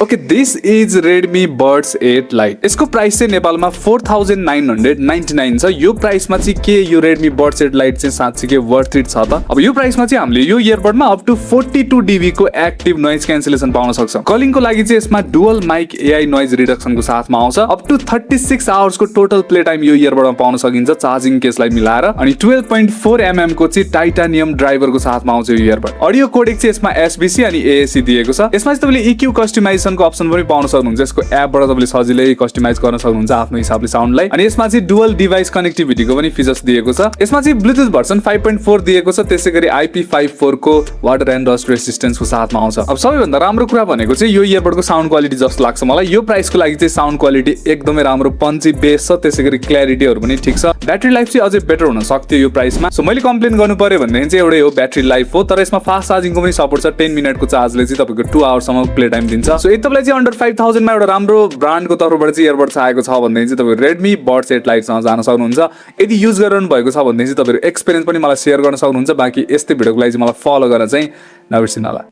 Okay, this is Redmi buds 8 light. यसको price चाहिँ नेपालमा 4999 छ। यो प्राइसमा चाहिँ के यो रेडमी बड्स 8 लाइट चाहिँ साँच्चै वर्थ इट छ त? अब यो प्राइसमा चाहिँ हामीले यो इयरबडमा अप टु 42 dB को एक्टिभ नोइज क्यान्सलेसन पाउन सक्छौं। कलिङको लागि चाहिँ यसमा डुअल माइक एआई नोइज रिडक्सनको साथमा आउँछ। अप टु 36 आवर्स को टोटल प्ले टाइम यो इयरबडमा पाउन सकिन्छ चार्जिङ केसलाई मिलाएर। अनि 12.4 mm को चाहिँ टाइटानियम ड्राइभरको साथमा आउँछ यो इयरबड। अडियो कोडेक चाहिँ यसमा एसबीसी अनि एएसी दिएको छ। यसमा चाहिँ तपाईले EQ कस्टमाइजेसनको अप्सन पनि पाउन सक्नुहुन्छ। यसको एपबाट तपाईले सजिलै कस्टमाइज गर्न सक्नुहुन्छ आफ्नो हिसाबले साउन्डलाई। अनि यसमा चाहिँ डुअल डिभाइस कनेक्टिभिटीको पनि फिचर्स दिएको छ। यसमा चाहिँ ब्लुटुथ भर्सन 5.4 दिएको छ। त्यसैगरी IP54 को वाटर एन्ड डस्ट रेसिस्टेन्सको साथमा आउँछ। अब सबैभन्दा राम्रो कुरा भनेको चाहिँ यो इयरबडको साउन्ड क्वालिटी जस्तो लाग्छ मलाई। यो प्राइसको लागि चाहिँ साउन्ड क्वालिटी एकदमै राम्रो पन्ची बेस छ। त्यसैगरी क्ल्यारिटीहरु पनि ठीक छ। ब्याट्री लाइफ चाहिँ अझै बेटर हुन सक्थ्यो यो प्राइसमा। सो मैले कम्प्लेन गर्नु पर्यो भन्ने चाहिँ एउटै हो, ब्याट्री लाइफ हो। तर यसमा फास्ट चार्जिङको पनि सपोर्ट छ। 10 मिनेटको चार्जले चाहिँ तपाईको 2 आवर सम्म प्ले टाइम दिन्छ। सो यदि तपाईलाई चाहिँ अन्डर 5000 मा एउटा राम्रो ब्रान्डको तर्फबाट चाहिँ इयरबड चाहिएको छ भने चाहिँ तपाईको रेडमी बड्स 8 लाइट सँग जान सक्नुहुन्छ। यदि युज गरिरहनु भएको छ भने चाहिँ तपाईहरु एक्सपीरियन्स पनि मलाई शेयर गर्न सक्नुहुन्छ। बाकी यस्तै भिडियोको लागि चाहिँ मलाई फलो गर्न चाहिँ नबिर्सिनु होला।